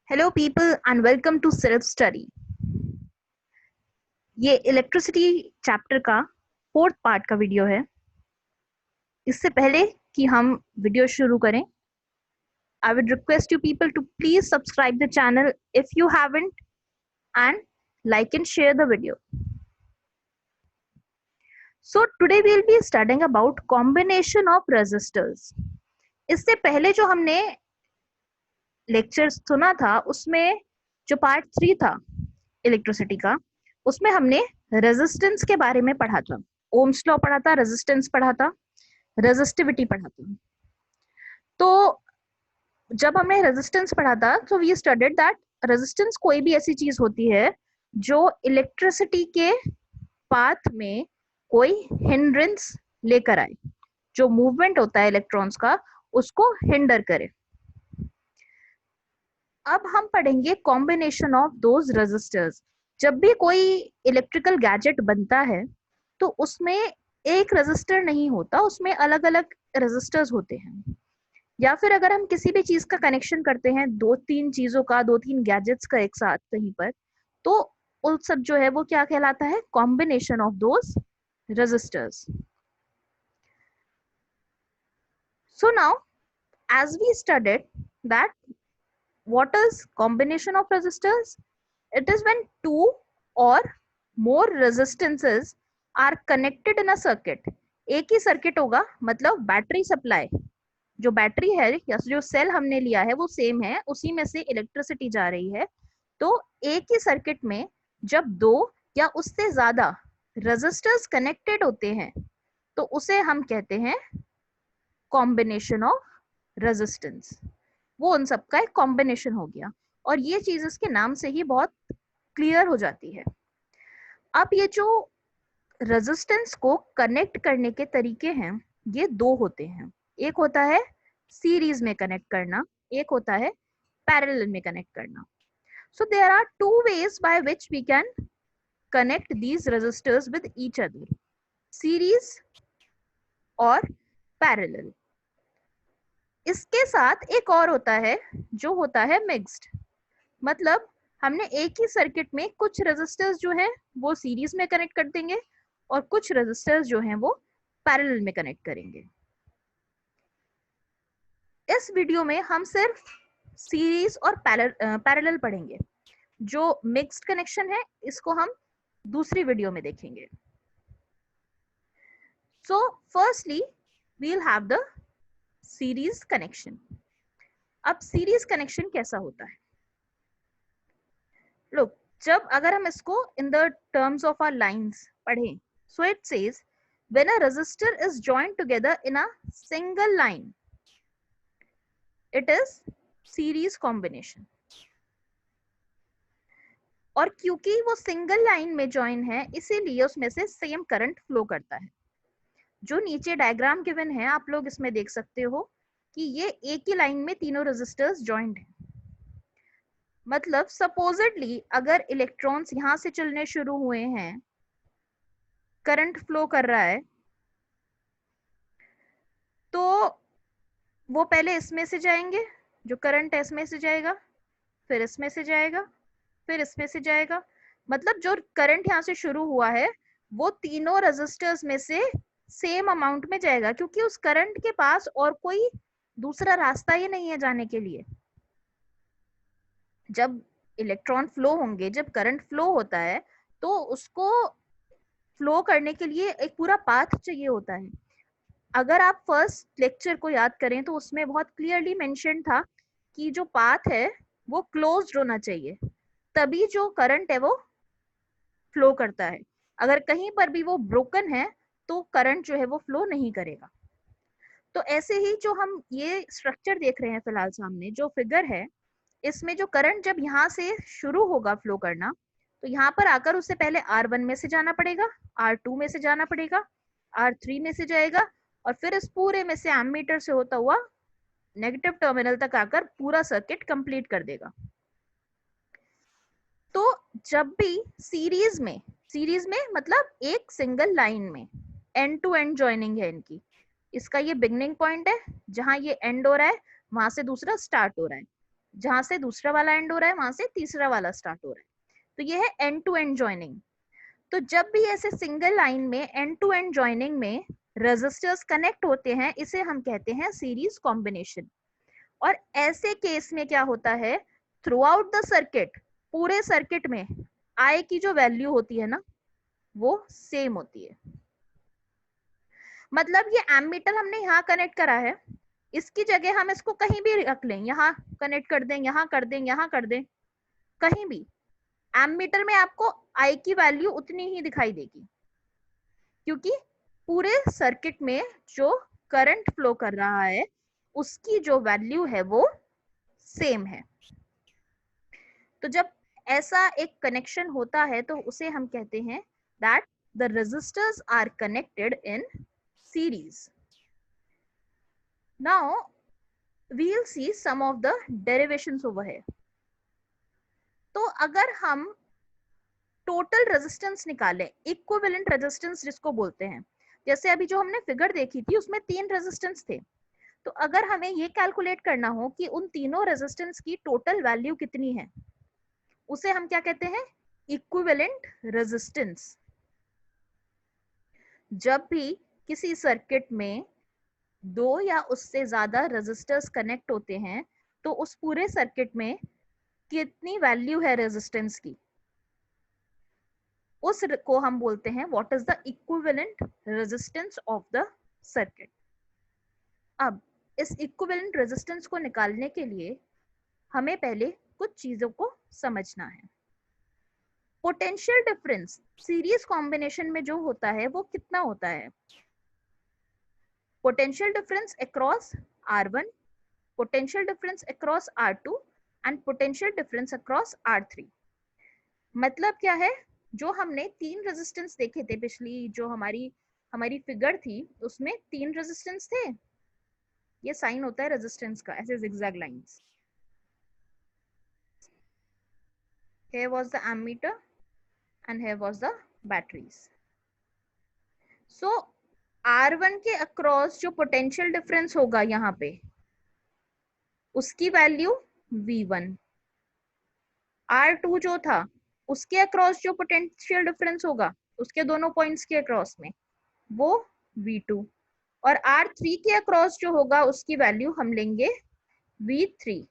Hello people and welcome to self study. ये electricity chapter का fourth part का video है। इससे पहले कि हम वीडियो शुरू करें, I would request you people to please subscribe the channel if you haven't and like and share the video. So today we will be studying about combination of resistors. इससे पहले जो हमने लेक्चर सुना था उसमें जो पार्ट 3 था electricity का, उसमें हमने रेजिस्टेंस के बारे में पढ़ा था। ओम्स लॉ पढ़ा था, रेजिस्टेंस पढ़ा था, रेजिस्टिविटी पढ़ा था। तो जब हमने रेजिस्टेंस पढ़ा था तो वी स्टडीड दैट रेजिस्टेंस कोई भी ऐसी चीज होती है जो इलेक्ट्रिसिटी के पाथ में कोई हिंड्रेंस लेकर आए, जो मूवमेंट होता है इलेक्ट्रॉन्स का उसको हिंडर करे। अब हम पढ़ेंगे कॉम्बिनेशन ऑफ दोज रेजिस्टर्स। जब भी कोई इलेक्ट्रिकल गैजेट बनता है तो उसमें एक रेजिस्टर नहीं होता, उसमें अलग अलग रेजिस्टर्स होते हैं। या फिर अगर हम किसी भी चीज का कनेक्शन करते हैं, दो तीन चीजों का, दो तीन गैजेट्स का एक साथ कहीं पर, तो उन सब जो है वो क्या कहलाता है? Combination of those resistors. So now as we studied that what is combination of resistors, it is when two or more resistances are connected in a circuit। एक ही सर्किट होगा, मतलब बैटरी सप्लाई, जो बैटरी है या जो cell हमने लिया है वो सेम है, उसी में से इलेक्ट्रिसिटी जा रही है। तो एक ही सर्किट में जब दो या उससे ज्यादा रेजिस्टर्स कनेक्टेड होते हैं तो उसे हम कहते हैं कॉम्बिनेशन ऑफ रेजिस्टेंस। वो उन सबका एक कॉम्बिनेशन हो गया, और ये चीज इसके नाम से ही बहुत क्लियर हो जाती है। अब ये जो रेजिस्टेंस को कनेक्ट करने के तरीके हैं ये दो होते हैं। एक होता है सीरीज में कनेक्ट करना, एक होता है पैरेलल में कनेक्ट करना। So there are two ways by which we can connect these resistors with each other, series और पैरेलल। इसके साथ एक और होता है जो होता है मिक्स्ड, मतलब हमने एक ही सर्किट में कुछ रेजिस्टर्स जो है वो सीरीज में कनेक्ट कर देंगे और कुछ रेजिस्टर्स जो हैं वो पैरेलल में कनेक्ट करेंगे। इस वीडियो में हम सिर्फ सीरीज और पैरेलल पढ़ेंगे। जो मिक्स्ड कनेक्शन है इसको हम दूसरी वीडियो में देखेंगे। So firstly we will have the series connection. अब सीरीज कनेक्शन कैसा होता है? लोग जब अगर हम इसको in the terms of our lines पढ़ें, so it says when a resistor is joined together in a single line it is series combination. और क्योंकि वो सिंगल लाइन में जॉइन है इसीलिए उसमें से सेम करंट फ्लो करता है। जो नीचे डायग्राम गिवन है आप लोग इसमें देख सकते हो कि ये एक ही लाइन में तीनों रेजिस्टर्स जॉइंट हैं। मतलब सपोजिटली अगर इलेक्ट्रॉन्स यहां से चलने शुरू हुए हैं, करंट फ्लो कर रहा है, तो वो पहले इसमें से जाएंगे, जो करंट है इसमें से जाएगा, फिर इसमें से जाएगा, फिर इसमें से जाएगा। मतलब जो करंट यहाँ से शुरू हुआ है वो तीनों रेजिस्टर्स में से सेम अमाउंट में जाएगा, क्योंकि उस करंट के पास और कोई दूसरा रास्ता ही नहीं है जाने के लिए। जब इलेक्ट्रॉन फ्लो होंगे, जब करंट फ्लो होता है तो उसको फ्लो करने के लिए एक पूरा पाथ चाहिए होता है। अगर आप फर्स्ट लेक्चर को याद करें तो उसमें बहुत क्लियरली मेंशन था कि जो पाथ है वो क्लोज्ड होना चाहिए, तभी जो करंट है वो फ्लो करता है। अगर कहीं पर भी वो ब्रोकन है तो करंट जो है वो फ्लो नहीं करेगा। तो ऐसे ही जो हम ये स्ट्रक्चर देख रहे हैं फिलहाल सामने जो फिगर है, इसमें जो करंट जब यहाँ से शुरू होगा फ्लो करना तो यहाँ पर आकर उससे पहले R1 में से जाना पड़ेगा, R2 में से जाना पड़ेगा, R3 में से जाएगा, और फिर इस पूरे में से एमीटर से होता हुआ नेगेटिव टर्मिनल तक आकर पूरा सर्किट कंप्लीट कर देगा। तो जब भी सीरीज में मतलब एक सिंगल लाइन में एंड टू एंड जॉइनिंग है इनकी, इसका ये बिगनिंग पॉइंट है, जहां ये एंड हो रहा है वहां से दूसरा स्टार्ट हो रहा है। जहां से दूसरा वाला एंड हो रहा है वहां से तीसरा वाला स्टार्ट हो रहा है, तो ये है एंड टू एंड जॉइनिंग। तो जब भी ऐसे सिंगल लाइन में एंड टू एंड जॉइनिंग में रेजिस्टर्स कनेक्ट होते हैं, इसे हम कहते हैं सीरीज कॉम्बिनेशन। और ऐसे केस में क्या होता है, थ्रू आउट द सर्किट, पूरे सर्किट में आई की जो वैल्यू होती है ना वो सेम होती है। मतलब ये एमीटर हमने यहाँ कनेक्ट करा है, इसकी जगह हम इसको कहीं भी रख लें, यहाँ कनेक्ट कर दें, यहाँ कर दें, यहाँ कर दें, कहीं भी एमीटर में आपको आई की वैल्यू उतनी ही दिखाई देगी, क्योंकि पूरे सर्किट में जो करंट फ्लो कर रहा है उसकी जो वैल्यू है वो सेम है। तो जब ऐसा एक कनेक्शन होता है तो उसे हम कहते हैं that the resistors are connected in series. Now we will see some of the derivations over here. तो अगर हम टोटल रेजिस्टेंस निकालें, इक्विवेलेंट रेजिस्टेंस जिसको बोलते हैं, जैसे अभी जो हमने फिगर देखी थी उसमें 3 रेजिस्टेंस थे, तो अगर हमें ये कैलकुलेट करना हो कि उन तीनों रेजिस्टेंस की टोटल वैल्यू कितनी है, उसे हम क्या कहते हैं, इक्विवेलेंट रेजिस्टेंस। जब भी किसी सर्किट में 2 या उससे ज्यादा रेजिस्टर्स कनेक्ट होते हैं तो उस पूरे सर्किट में कितनी वैल्यू है रेजिस्टेंस की, उस को हम बोलते हैं what is the equivalent resistance of the circuit. अब इस इक्विवेलेंट रेजिस्टेंस को निकालने के लिए हमें पहले कुछ चीजों को समझना है। पोटेंशियल डिफरेंस सीरीज कॉम्बिनेशन में जो होता है वो कितना होता है, potential difference across R1, potential difference across R2 and potential difference across R3। मतलब क्या है, जो हमने 3 रेजिस्टेंस देखे थे, पिछली जो हमारी फिगर थी उसमें 3 रेजिस्टेंस थे, ये साइन होता है रेजिस्टेंस का, ऐसे zigzag lines. Here was the ammeter and here was the batteries. So R1 के अक्रॉस जो पोटेंशियल डिफरेंस होगा यहाँ पे उसकी वैल्यू V1, R2 जो था उसके अक्रॉस जो पोटेंशियल डिफरेंस होगा उसके दोनों पॉइंट्स के अक्रॉस में वो V2, और R3 के अक्रॉस जो होगा उसकी वैल्यू हम लेंगे V3।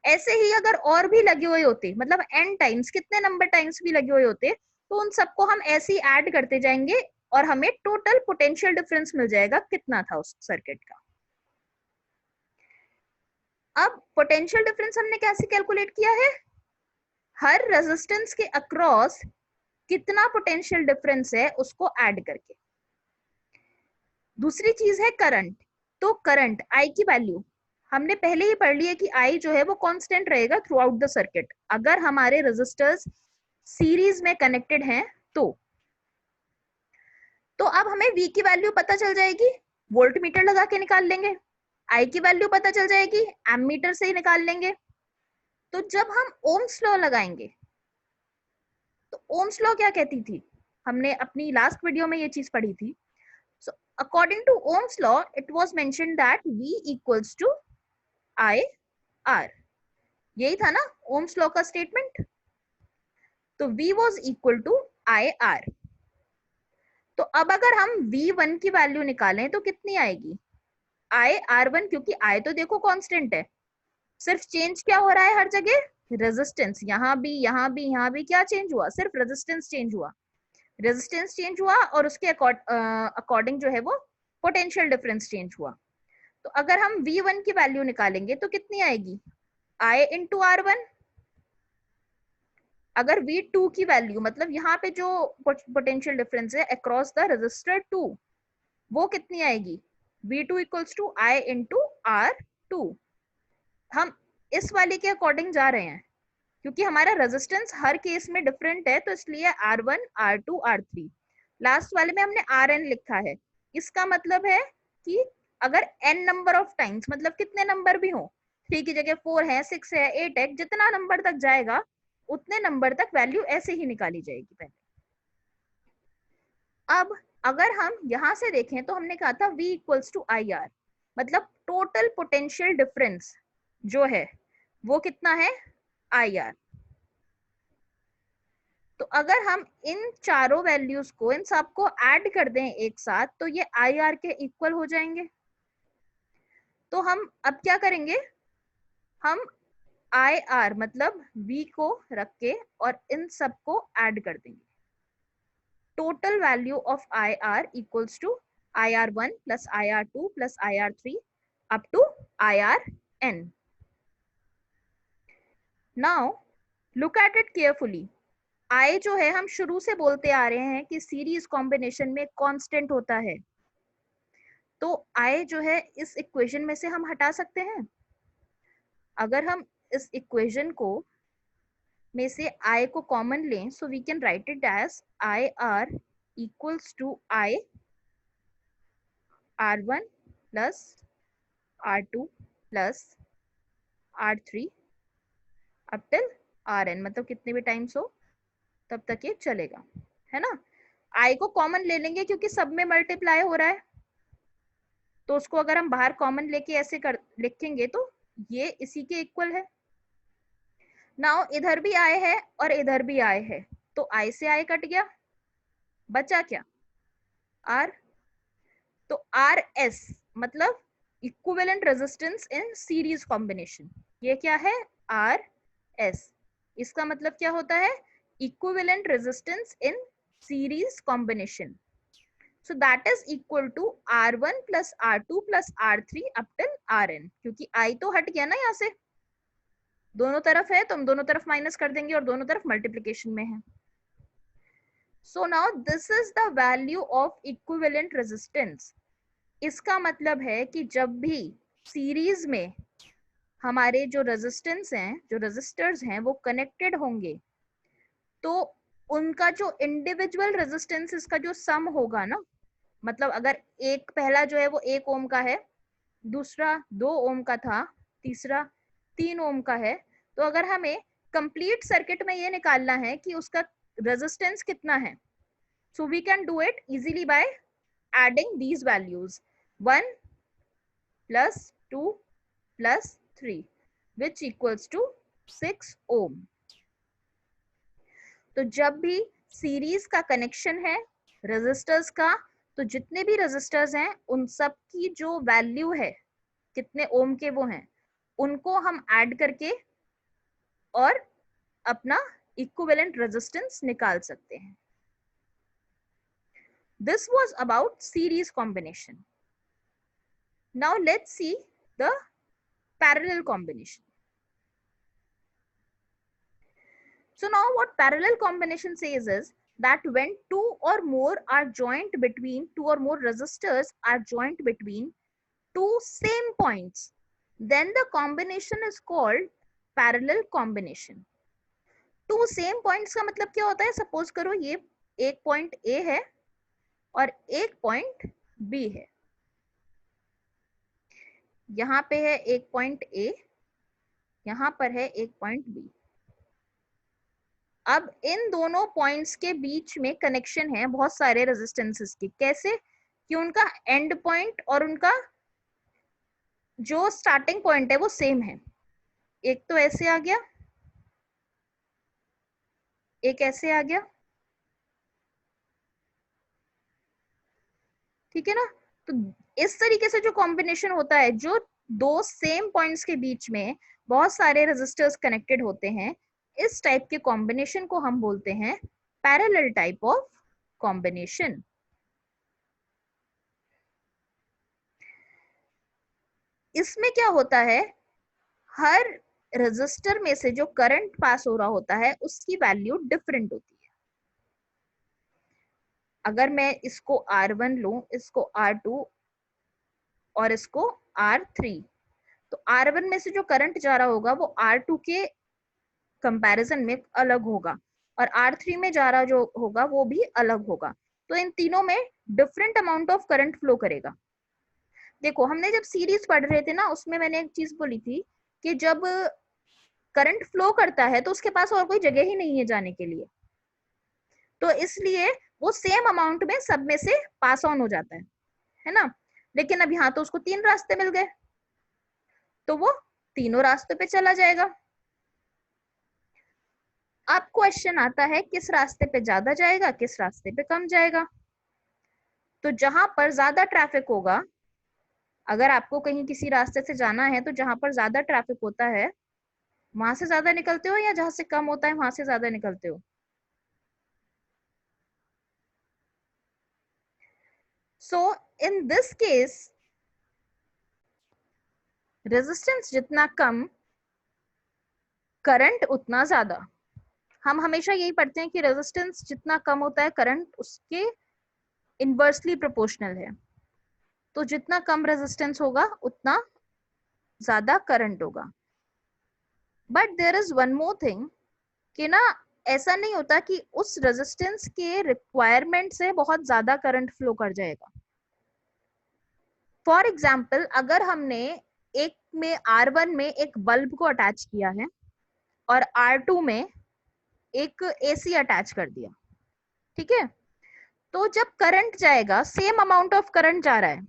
ऐसे ही अगर और भी लगे हुए होते, मतलब n टाइम्स, कितने नंबर टाइम्स भी लगे हुए होते, तो उन सबको हम ऐसे ही ऐड करते जाएंगे और हमें टोटल पोटेंशियल डिफरेंस मिल जाएगा कितना था उस सर्किट का। अब पोटेंशियल डिफरेंस हमने कैसे कैलकुलेट किया है, हर रेजिस्टेंस के अक्रॉस कितना पोटेंशियल डिफरेंस है उसको ऐड करके। दूसरी चीज है करंट। तो करंट आई की वैल्यू हमने पहले ही पढ़ लिया कि आई जो है वो कांस्टेंट रहेगा थ्रू आउट द सर्किट, अगर हमारे रेजिस्टर्स सीरीज में कनेक्टेड हैं तो अब हमें V की वैल्यू पता चल जाएगी, वोल्ट मीटर लगा के निकाल लेंगे। I की वैल्यू पता चल जाएगी, एमीटर से ही निकाल लेंगे। तो जब हम ओम्स लॉ लगाएंगे, तो ओम्स लॉ क्या कहती थी, हमने अपनी लास्ट वीडियो में ये चीज पढ़ी थी। So according to Ohm's law it was mentioned that V equals to IR। यही था ना ओम्स लॉ का स्टेटमेंट। तो V was equal to IR। तो अब अगर हम V1 की वैल्यू निकालें तो कितनी आएगी, IR1, क्योंकि I तो देखो कांस्टेंट है, सिर्फ चेंज क्या हो रहा है हर जगह, रेजिस्टेंस। यहाँ भी यहाँ भी यहाँ भी क्या चेंज हुआ, सिर्फ रेजिस्टेंस चेंज हुआ, रेजिस्टेंस चेंज हुआ और उसके अकॉर्डिंग जो है वो पोटेंशियल डिफरेंस चेंज हुआ। तो अगर हम V1 की वैल्यू निकालेंगे तो कितनी आएगी, I इंटू R1। अगर V2 की वैल्यू, मतलब यहाँ पे जो पोटेंशियल डिफरेंस है अक्रॉस द रेजिस्टर 2, वो कितनी आएगी, V2 equals to I into R2। हम इस वाले के अकॉर्डिंग जा रहे हैं क्योंकि हमारा रेजिस्टेंस हर केस में डिफरेंट है, तो इसलिए R1, R2, R3। लास्ट वाले में हमने Rn लिखा है, इसका मतलब है कि अगर n नंबर ऑफ टाइम्स, मतलब कितने नंबर भी हो, 3 की जगह 4 है, 6 है, 8 है, जितना नंबर तक जाएगा उतने नंबर तक वैल्यू ऐसे ही निकाली जाएगी पहले। अब अगर हम यहां से देखें तो हमने कहा था V इक्वल्स टू IR, मतलब टोटल पोटेंशियल डिफरेंस जो है वो कितना है IR। तो अगर हम इन चारों वैल्यूज को, इन सबको ऐड कर दें एक साथ, तो ये IR के इक्वल हो जाएंगे। तो हम अब क्या करेंगे, हम IR मतलब V को रख के और इन सबको ऐड कर देंगे। Total value of IR equals to IR1 plus IR2 plus IR3 up to IRN. Now look at it carefully. I जो है हम शुरू से बोलते आ रहे हैं कि सीरीज कॉम्बिनेशन में कांस्टेंट होता है, तो I जो है इस इक्वेशन में से हम हटा सकते हैं। अगर हम इस इक्वेशन को में से I को कॉमन लें, so we can write it as IR equals to I R1 plus R2 plus R3 up till Rn, मतलब कितने भी टाइम्स हो तब तक ये चलेगा, है ना। I को कॉमन ले लेंगे क्योंकि सब में मल्टीप्लाई हो रहा है, तो उसको अगर हम बाहर कॉमन लेके ऐसे कर लिखेंगे तो ये इसी के इक्वल है। नाउ इधर भी I है और इधर भी I है, तो I से I कट गया, बचा क्या R। तो RS मतलब equivalent resistance in series combination, ये क्या है RS। इसका मतलब क्या होता है, equivalent resistance in series combination. So that is equal to R1 plus R2 plus R3 up till Rn, क्योंकि I तो हट गया ना यहाँ से, दोनों तरफ है तो हम दोनों तरफ माइनस कर देंगे और दोनों तरफ मल्टीप्लिकेशन में है। So now this is the value of equivalent resistance. इसका मतलब है कि जब भी सीरीज में हमारे जो रेजिस्टेंस हैं, जो रेजिस्टर्स हैं, वो कनेक्टेड होंगे, तो उनका जो इंडिविजुअल रेजिस्टेंसेस का जो सम होगा ना, मतलब अगर एक पहला जो है वो 1 ओम का है, दूसरा 2 ओम का था, तीसरा 3 ओम का है, तो अगर हमें कंप्लीट सर्किट में ये निकालना है कि उसका रेजिस्टेंस कितना है, so we can do it easily by adding these values 1 plus 2 plus 3 which equals to 6 ohm। तो जब भी सीरीज का कनेक्शन है रेजिस्टर्स का, तो जितने भी रेजिस्टर्स हैं उन सब की जो वैल्यू है, कितने ओम के वो हैं, उनको हम ऐड करके और अपना इक्विवेलेंट रेजिस्टेंस निकाल सकते हैं। This was about series combination. Now let's see the parallel combination. So now what parallel combination says is that when two or more are joined between, two or more resistors are joined between two same points, then the combination is called parallel combination। Two same points का मतलब क्या होता है, suppose करो ये एक point A है और एक पॉइंट B है, यहाँ पे है एक पॉइंट A, यहाँ पर है एक पॉइंट B। अब इन दोनों पॉइंट्स के बीच में कनेक्शन है बहुत सारे रेजिस्टेंसेस की। कैसे, कि उनका एंड पॉइंट और उनका जो स्टार्टिंग पॉइंट है वो सेम है। एक तो ऐसे आ गया, एक ऐसे आ गया, ठीक है ना। तो इस तरीके से जो कॉम्बिनेशन होता है, जो दो सेम पॉइंट्स के बीच में बहुत सारे रेजिस्टर्स कनेक्टेड होते हैं, इस टाइप के कॉम्बिनेशन को हम बोलते हैं पैरेलल टाइप ऑफ कॉम्बिनेशन। इसमें क्या होता है, हर रेजिस्टर में से जो करंट पास हो रहा होता है उसकी वैल्यू डिफरेंट होती है। अगर मैं इसको R1 लूं, इसको R2 और इसको R3, तो R1 में से जो करंट जा रहा होगा वो R2 के कंपैरिजन में अलग होगा और R3 में जा रहा जो होगा वो भी अलग होगा। तो इन तीनों में different amount of current flow करेगा। देखो हमने जब सीरीज पढ़ रहे थे ना, उसमें मैंने एक चीज बोली थी कि जब करंट फ्लो करता है तो उसके पास और कोई जगह ही नहीं है जाने के लिए, तो इसलिए वो सेम अमाउंट में सब में से पास ऑन हो जाता है ना। लेकिन अब यहाँ तो उसको 3 रास्ते मिल गए, तो वो तीनों रास्तों पे चला जाएगा। अब क्वेश्चन आता है किस रास्ते पे ज्यादा जाएगा, किस रास्ते पे कम जाएगा। तो जहां पर ज्यादा ट्रैफिक होगा, अगर आपको कहीं किसी रास्ते से जाना है तो जहां पर ज्यादा ट्रैफिक होता है वहां से ज्यादा निकलते हो, या जहां से कम होता है वहां से ज्यादा निकलते हो? सो इन दिस केस रेजिस्टेंस जितना कम, करंट उतना ज्यादा। हम हमेशा यही पढ़ते हैं कि रेजिस्टेंस जितना कम होता है करंट उसके इनवर्सली प्रोपोर्शनल है। तो जितना कम रेजिस्टेंस होगा उतना ज्यादा करंट होगा। But there is one more thing कि ना, ऐसा नहीं होता कि उस रेजिस्टेंस के रिक्वायरमेंट से बहुत ज्यादा करंट फ्लो कर जाएगा। फॉर एग्जाम्पल, अगर हमने एक में R1 में एक बल्ब को अटैच किया है और R2 में एक AC अटैच कर दिया, ठीक है, तो जब करंट जाएगा, सेम अमाउंट ऑफ करंट जा रहा है,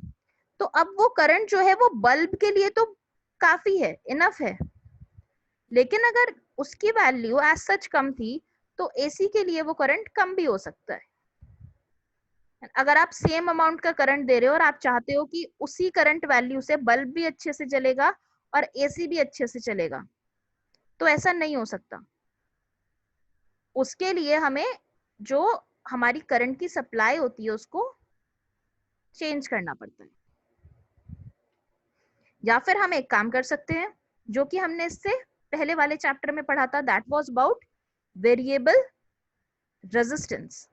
तो अब वो करंट जो है वो बल्ब के लिए तो काफी है, इनफ है। लेकिन अगर उसकी वैल्यू एज सच कम थी तो एसी के लिए वो करंट कम भी हो सकता है। अगर आप सेम अमाउंट का करंट दे रहे हो और आप चाहते हो कि उसी करंट वैल्यू से बल्ब भी अच्छे से चलेगा और एसी भी अच्छे से चलेगा, तो ऐसा नहीं हो सकता। उसके लिए हमें जो हमारी करंट की सप्लाई होती है उसको चेंज करना पड़ता है। या फिर हम एक काम कर सकते हैं जो कि हमने इससे पहले वाले चैप्टर में पढ़ा था, that was about variable resistance.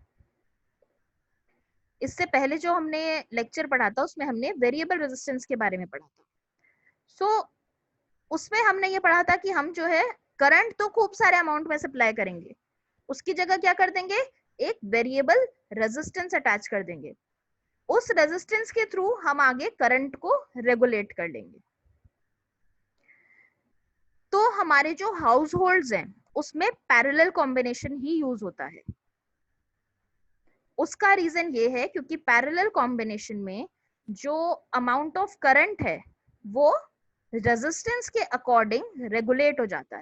इससे पहले जो हमने लेक्चर पढ़ा था उसमें हमने वेरिएबल रेजिस्टेंस के बारे में पढ़ा था। सो उसमें हमने ये पढ़ा था कि हम जो है करंट तो खूब सारे अमाउंट में सप्लाई करेंगे, उसकी जगह क्या कर देंगे, एक वेरिएबल रेजिस्टेंस अटैच कर देंगे। उस रेजिस्टेंस के थ्रू हम आगे करंट को रेगुलेट कर लेंगे। तो हमारे जो हाउस होल्ड्स हैं उसमें पैरेलल कॉम्बिनेशन ही यूज होता है। उसका रीजन ये है क्योंकि पैरेलल कॉम्बिनेशन में जो अमाउंट ऑफ करंट है वो रेजिस्टेंस के अकॉर्डिंग रेगुलेट हो जाता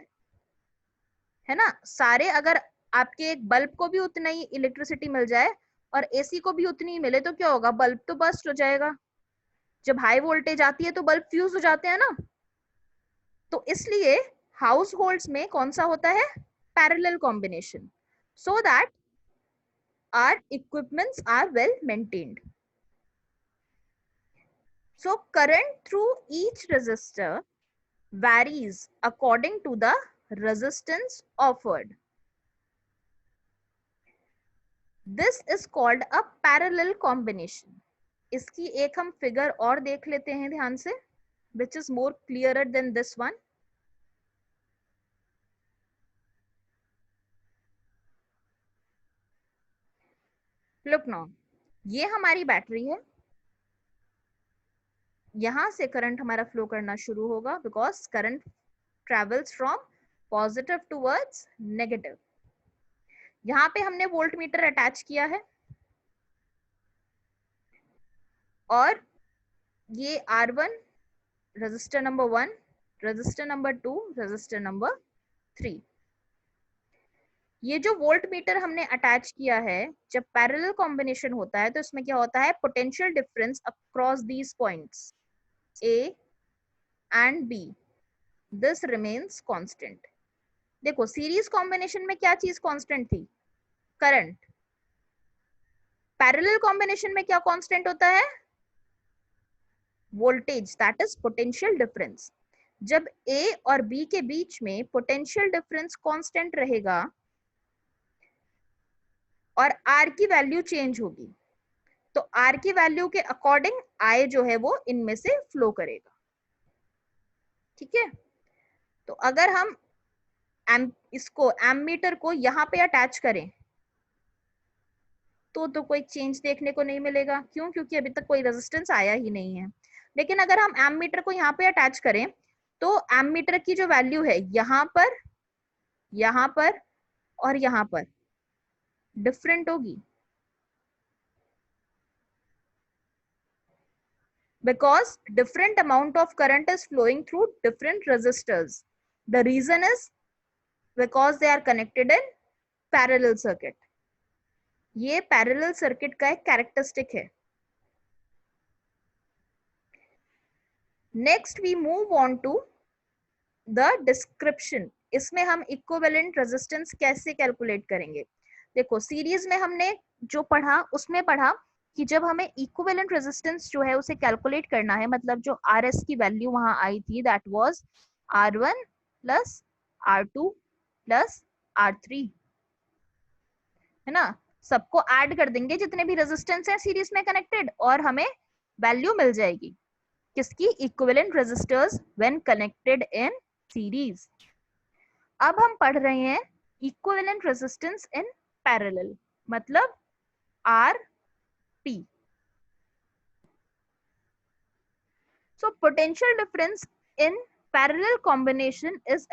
है ना। सारे अगर आपके एक बल्ब को भी उतना ही इलेक्ट्रिसिटी मिल जाए और एसी को भी उतनी ही मिले तो क्या होगा, बल्ब तो बस्ट हो जाएगा। जब हाई वोल्टेज आती है तो बल्ब फ्यूज हो जाते हैं ना। तो इसलिए हाउस होल्ड्स में कौन सा होता है, parallel combination, so that our equipments are well maintained. So current through each resistor varies according to the resistance offered. This is called a parallel combination. इसकी एक हम फिगर और देख लेते हैं ध्यान से, which is more clearer than this one. Look now, ये हमारी बैटरी है, यहां से करंट हमारा फ्लो करना शुरू होगा because current travels from positive towards negative. यहाँ पे हमने वोल्ट मीटर अटैच किया है और ये R1 register number 1, register number 2, register number 3। ये जो वोल्ट मीटर हमने अटैच किया है, जब पैरेलल कॉम्बिनेशन होता है तो इसमें क्या होता है, potential difference across these points A and B, this remains constant. देखो सीरीज कॉम्बिनेशन में क्या चीज कांस्टेंट थी, करंट। पैरेलल कॉम्बिनेशन में क्या कांस्टेंट होता है, voltage, that is potential difference. जब A और B के बीच में पोटेंशियल डिफरेंस कांस्टेंट रहेगा और R की वैल्यू चेंज होगी, तो R की वैल्यू के अकॉर्डिंग I जो है वो इनमें से फ्लो करेगा। ठीक है, तो अगर हम इसको एमीटर को यहाँ पे अटैच करें तो कोई चेंज देखने को नहीं मिलेगा। क्यों, क्योंकि अभी तक कोई रेजिस्टेंस आया ही नहीं है। लेकिन अगर हम एमीटर को यहाँ पे अटैच करें तो एमीटर की जो वैल्यू है यहाँ पर और यहाँ पर डिफरेंट होगी। because different amount of current is flowing through different resistors. The reason is because they are connected in parallel circuit. ये parallel circuit का एक characteristic है. Next we move on to the description. इसमें हम equivalent resistance कैसे calculate करेंगे. देखो series में हमने जो पढ़ा उसमें पढ़ा कि जब हमें इक्विवेलेंट रेजिस्टेंस जो है उसे कैलकुलेट करना है, मतलब जो आर एस की वैल्यू वहां आई थी that was R1 plus R2 plus R3, है ना. सबको ऐड कर देंगे जितने भी रेजिस्टेंस है सीरीज में कनेक्टेड और हमें वैल्यू मिल जाएगी किसकी, equivalent resistors when connected in series. अब हम पढ़ रहे हैं इक्विवेलेंट रेजिस्टेंस इन पैरेलल, मतलब RP. So potential difference in parallel combination is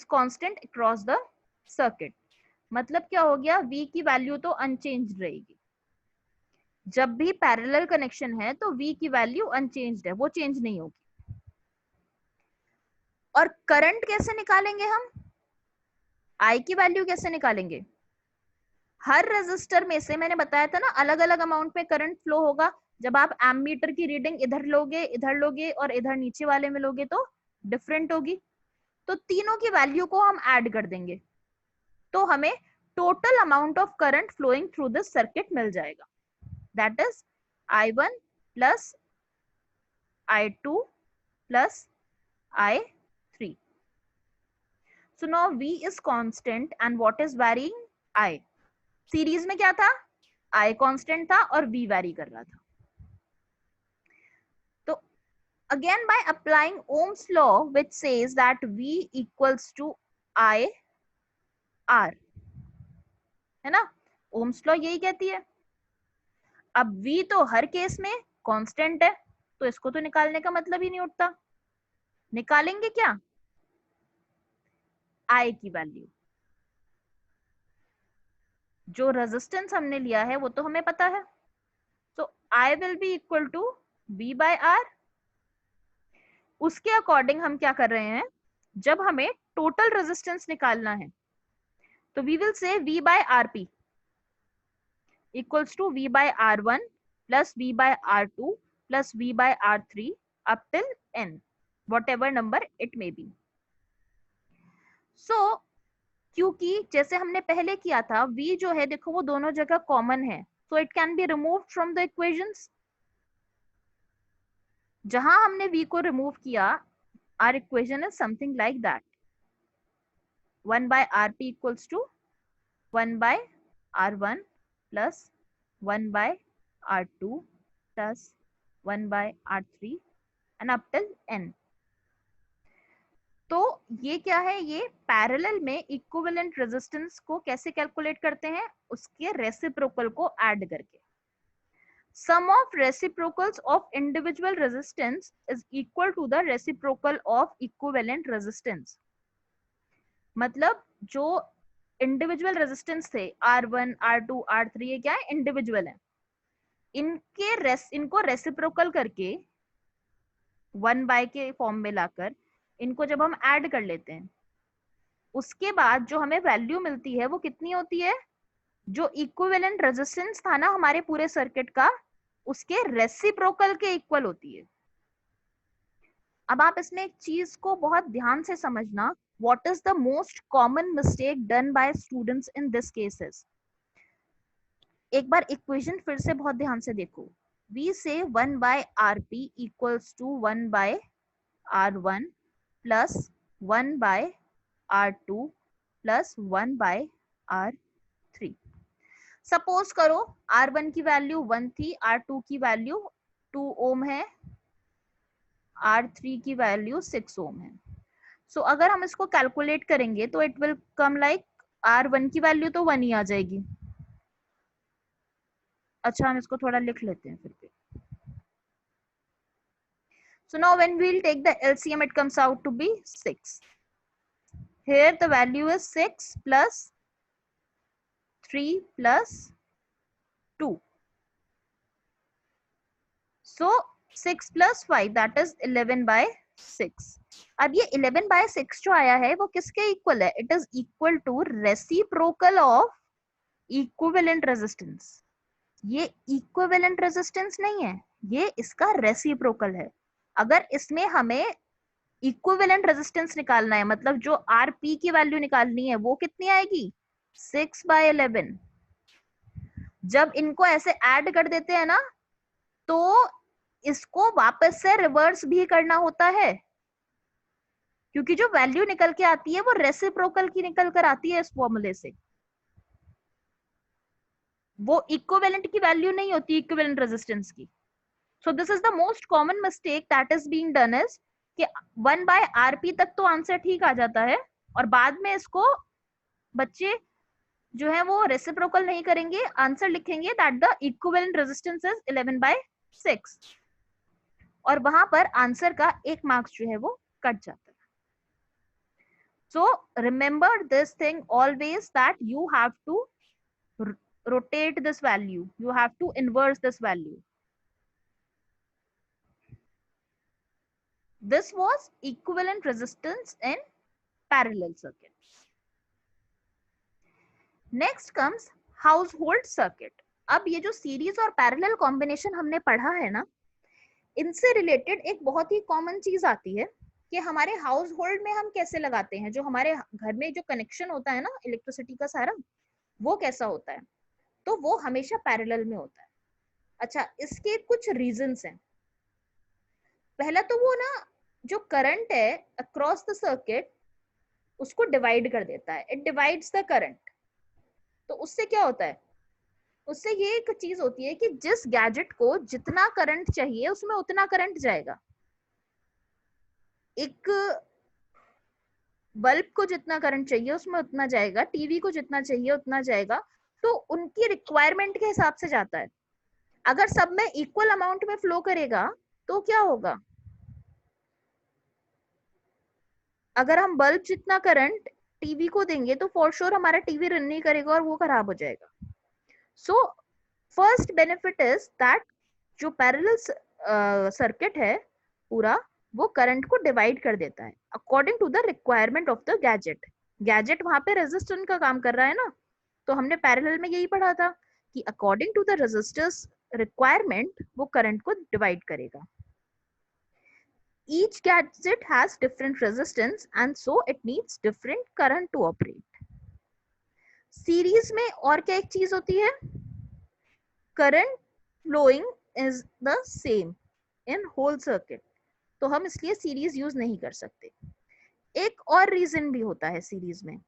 constant across the circuit. मतलब क्या हो गया, V की वैल्यू तो अनचेंज रहेगी. जब भी पैरेलल कनेक्शन है तो V की वैल्यू अनचेंज्ड है, वो चेंज नहीं होगी. और करंट कैसे निकालेंगे हम, I की वैल्यू कैसे निकालेंगे. हर रेजिस्टर में से मैंने बताया था ना अलग अलग अमाउंट में करंट फ्लो होगा. जब आप एमीटर की रीडिंग इधर लोगे और इधर नीचे वाले में लोगे तो डिफरेंट होगी. तो तीनों की वैल्यू को हम ऐड कर देंगे तो हमें total amount of current flowing through this circuit मिल जाएगा. That is I1 plus I2 plus I3. So now V is constant and what is varying, I. Series में क्या था, I कांस्टेंट था और V वैरी कर रहा था. तो again by applying Ohm's law which says that V equals to I R, है ना. Ohm's law यही कहती है. अब V तो हर केस में कांस्टेंट है तो इसको तो निकालने का मतलब ही नहीं उठता. निकालेंगे क्या, I की वैल्यू. जो रेजिस्टेंस हमने लिया है वो तो हमें पता है. So I will be equal to V by R. उसके अकॉर्डिंग हम क्या कर रहे हैं, जब हमें टोटल रेजिस्टेंस निकालना है तो we will say V by RP equals to V by R1 plus V by R2 plus V by R3 up till N, whatever number it may be. So क्योंकि जैसे हमने पहले किया था V जो है देखो वो दोनों जगह कॉमन है, so it can be removed from the equations. जहां हमने V को रिमूव किया our equation is something like that. 1 by RP equals to 1 by R1 plus 1 by R2 plus 1 by R3 and up till N. तो ये क्या है, ये parallel में इक्विवेलेंट रेजिस्टेंस को कैसे कैलकुलेट करते हैं, उसके रेसिप्रोकल को ऐड करके. Sum of reciprocals of individual resistance is equal to the reciprocal of equivalent resistance. मतलब जो इंडिविजुअल रेजिस्टेंस थे R1, R2, R3 ये क्या है, इंडिविजुअल है. इनको रेसिप्रोकल करके 1 बाय के फॉर्म में लाकर इनको जब हम ऐड कर लेते हैं उसके बाद जो हमें वैल्यू मिलती है वो कितनी होती है, जो इक्विवेलेंट रेजिस्टेंस था ना हमारे पूरे सर्किट का उसके रेसिप्रोकल के इक्वल होती है. अब आप इसमें एक चीज को बहुत ध्यान से समझना, what is the most common mistake done by students in this cases. एक बार इक्वेशन फिर से बहुत ध्यान से देखो. We say 1 by RP equals to 1 by R1 plus 1 by R2 plus 1 by R3. Suppose करो R1 की वैल्यू 1 थी, R2 की वैल्यू 2 ओम है, R3 की वैल्यू 6 ओम है. सो अगर हम इसको कैलकुलेट करेंगे तो it will come like R1 की वैल्यू तो 1 ही आ जाएगी. अच्छा हम इसको थोड़ा लिख लेते हैं फिर. So now when we will take the LCM it comes out to be 6. Here the value is 6 plus 3 plus 2. So 6 plus 5 that is 11/6. अब ये 11/6 जो आया है वो किसके इक्वल है? It is equal to reciprocal of equivalent resistance. ये equivalent resistance नहीं है, ये इसका रेसिप्रोकल है. अगर इसमें हमें इक्विवेलेंट रेजिस्टेंस निकालना है, मतलब जो आरपी की वैल्यू निकालनी है, वो कितनी आएगी? 6/11. जब इनको ऐसे ऐड कर देते हैं ना, तो इसको वापस से रिवर्स भी करना होता है, क्योंकि जो वैल्यू निकल के आती है वो रेसिप्रोकल की निकल कर आती है इस फॉर्मूले से. वो इक्विवेलेंट की वैल्यू नहीं होती, इक्विवेलेंट रेजिस्टेंस की. सो this is the most common mistake that is being done is कि 1/rp तक तो आंसर ठीक आ जाता है, और बाद में इसको बच्चे जो है वो रेसिप्रोकल नहीं करेंगे, आंसर लिखेंगे that the equivalent resistance is 11/6, और वहां पर आंसर का 1 मार्क्स जो है वो कट जाता है. So remember this thing always, that you have to rotate this value, you have to inverse this value. This was equivalent resistance in parallel circuits. Next comes household circuit. अब ये जो series और parallel combination हमने पढ़ा है ना, इनसे related एक बहुत ही कॉमन चीज आती है कि हमारे हाउस होल्ड में हम कैसे लगाते हैं, जो हमारे घर में जो कनेक्शन होता है ना इलेक्ट्रिसिटी का सारा, वो कैसा होता है? तो वो हमेशा पैरेलल में होता है. अच्छा, इसके कुछ रीजंस हैं. पहला तो वो ना जो करंट है अक्रॉस द सर्किट उसको डिवाइड कर देता है, इट डिवाइड्स द करंट. तो उससे क्या होता है? उससे ये एक चीज होती है कि जिस गैजेट को जितना करंट चाहिए उसमें उतना करंट जाएगा. एक बल्ब को जितना करंट चाहिए उसमें उतना जाएगा, टीवी को जितना चाहिए उतना जाएगा. तो उनकी रिक्वायरमेंट के हिसाब से जाता है. अगर सब में इक्वल अमाउंट में फ्लो करेगा तो क्या होगा? अगर हम बल्ब जितना करंट टीवी को देंगे तो फॉर श्योर हमारा टीवी रन नहीं करेगा और वो खराब हो जाएगा. So first benefit is that जो पैरेलल सर्किट है पूरा, वो करंट को डिवाइड कर देता है according to the requirement of the gadget. Gadget वहां पे रेजिस्टेंस का काम कर रहा है ना, तो हमने पैरेलल में यही पढ़ा था कि according to the resistors requirement वो करंट को डिवाइड करेगा. Each gadget has different resistance and so it needs different current to operate. Series में और क्या एक चीज होती है? Current flowing is the same in whole circuit, तो हम इसलिए सीरीज यूज नहीं कर सकते. एक और रीजन भी होता है सीरीज में.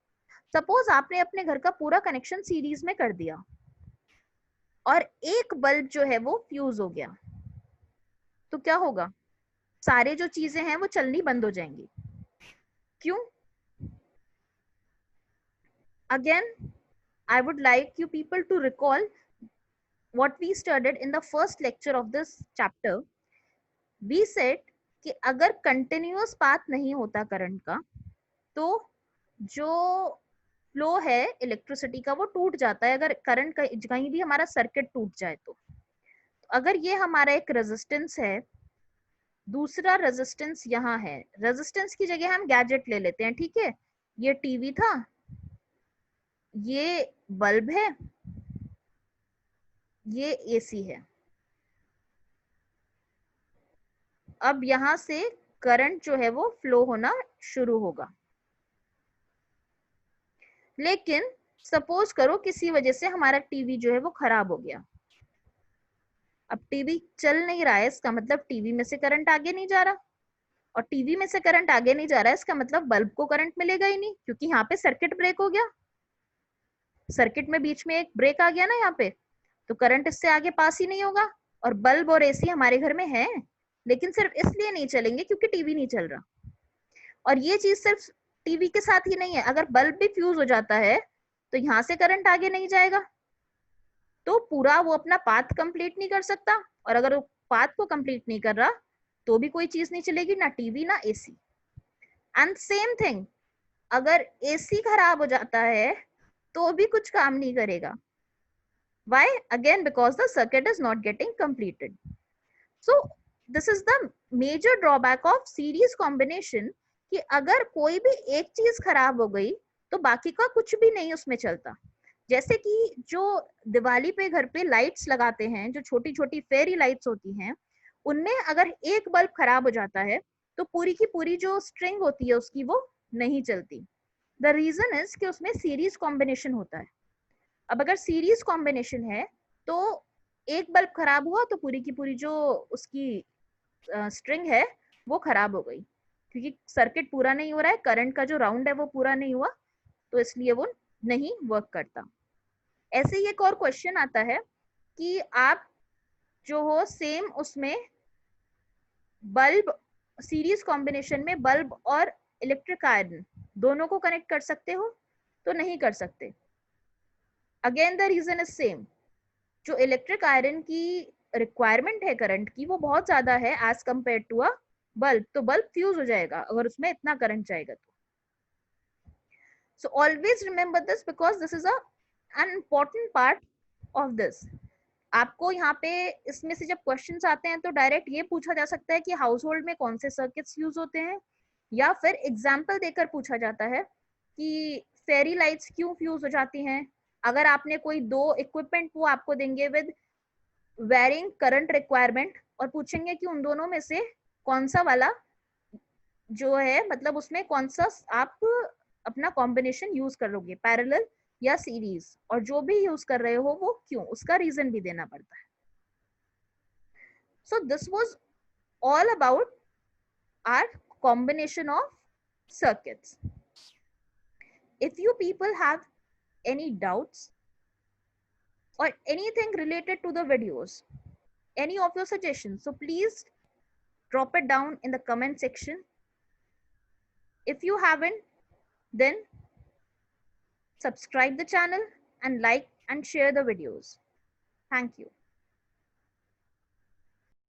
सपोज आपने अपने घर का पूरा कनेक्शन सीरीज में कर दिया और एक बल्ब जो है वो फ्यूज हो गया, तो क्या होगा? सारे जो चीजें हैं वो चलनी बंद हो जाएंगी. क्यों? Again, I would like you people to recall what we studied in the first lecture of this chapter. We said कि अगर कंटिन्यूअस पाथ नहीं होता करंट का, तो जो फ्लो है इलेक्ट्रिसिटी का वो टूट जाता है. अगर करंट कहीं भी हमारा सर्किट टूट जाए तो अगर ये हमारा एक रेजिस्टेंस है, दूसरा रेजिस्टेंस यहाँ है, रेजिस्टेंस की जगह हम गैजेट ले लेते हैं, ठीक है? ये टीवी था, ये बल्ब है, ये एसी है. अब यहां से करंट जो है वो फ्लो होना शुरू होगा. लेकिन सपोज करो किसी वजह से हमारा टीवी जो है वो खराब हो गया. अब टीवी चल नहीं रहा है, इसका मतलब टीवी में से करंट आगे नहीं जा रहा, और टीवी में से करंट आगे नहीं जा रहा है, इसका मतलब बल्ब को करंट मिलेगा ही नहीं, क्योंकि यहाँ पे सर्किट ब्रेक हो गया. सर्किट में बीच में एक ब्रेक आ गया ना यहाँ पे, तो करंट इससे आगे पास ही नहीं होगा. और बल्ब और एसी हमारे घर में है, लेकिन सिर्फ इसलिए नहीं चलेंगे क्योंकि टीवी नहीं चल रहा. और ये चीज सिर्फ टीवी के साथ ही नहीं है, अगर बल्ब भी फ्यूज हो जाता है तो यहाँ से करंट आगे नहीं जाएगा, तो पूरा वो अपना पाथ कंप्लीट नहीं कर सकता. और अगर वो पाथ को कंप्लीट नहीं कर रहा तो भी कोई चीज नहीं चलेगी, ना टीवी ना एसी. एंड सेम थिंग, अगर एसी खराब हो जाता है तो भी कुछ काम नहीं करेगा. Why? Again, because the circuit is not getting completed. So this is the major drawback of series combination कि अगर कोई भी एक चीज खराब हो गई तो बाकी का कुछ भी नहीं उसमें चलता। जैसे कि जो दिवाली पे घर पे लाइट्स लगाते हैं, जो छोटी छोटी फेरी लाइट्स होती हैं, उनमें अगर एक बल्ब खराब हो जाता है तो पूरी की पूरी जो स्ट्रिंग होती है उसकी वो नहीं चलती। द रीजन इज कि उसमें सीरीज कॉम्बिनेशन होता है। अब अगर सीरीज कॉम्बिनेशन है तो एक बल्ब खराब हुआ तो पूरी की पूरी जो उसकी स्ट्रिंग है वो खराब हो गई, क्योंकि सर्किट पूरा नहीं हो रहा है, करंट का जो राउंड है वो पूरा नहीं हुआ, तो इसलिए वो नहीं वर्क करता। ऐसे ही एक और क्वेश्चन आता है कि आप जो हो सेम उसमें बल्ब, सीरीज कॉम्बिनेशन में बल्ब और इलेक्ट्रिक आयरन दोनों को कनेक्ट कर सकते हो? तो नहीं कर सकते। Again the reason is same, जो इलेक्ट्रिक आयरन की रिक्वायरमेंट है करंट की वो बहुत ज्यादा है as compare to a bulb, तो बल्ब फ्यूज हो जाएगा अगर उसमें इतना करंट जाएगा तो। So always remember this because this is an important part of this। आपको यहाँ पे इसमें से जब क्वेश्चंस आते हैं तो डायरेक्ट ये पूछा जा सकता है कि हाउस होल्ड में कौन से सर्किट्स यूज होते हैं, या फिर एग्जाम्पल देकर पूछा जाता है कि फेरी लाइट्स क्यों फ्यूज हो जाती हैं। अगर आपने कोई दो इक्विपमेंट वो आपको देंगे विद वेरिंग करंट रिक्वायरमेंट और पूछेंगे कि उन दोनों में से कौन सा वाला जो है, मतलब उसमें कौन सा आप अपना कॉम्बिनेशन यूज करोगे, पैरेलल या सीरीज, और जो भी यूज कर रहे हो वो क्यों, उसका रीजन भी देना पड़ता है। So this was all about our combination of circuits. If you people have any doubts or anything related to the videos, any of your suggestions, so please drop it down in the comment section. If you haven't, then subscribe the channel and like and share the videos. Thank you.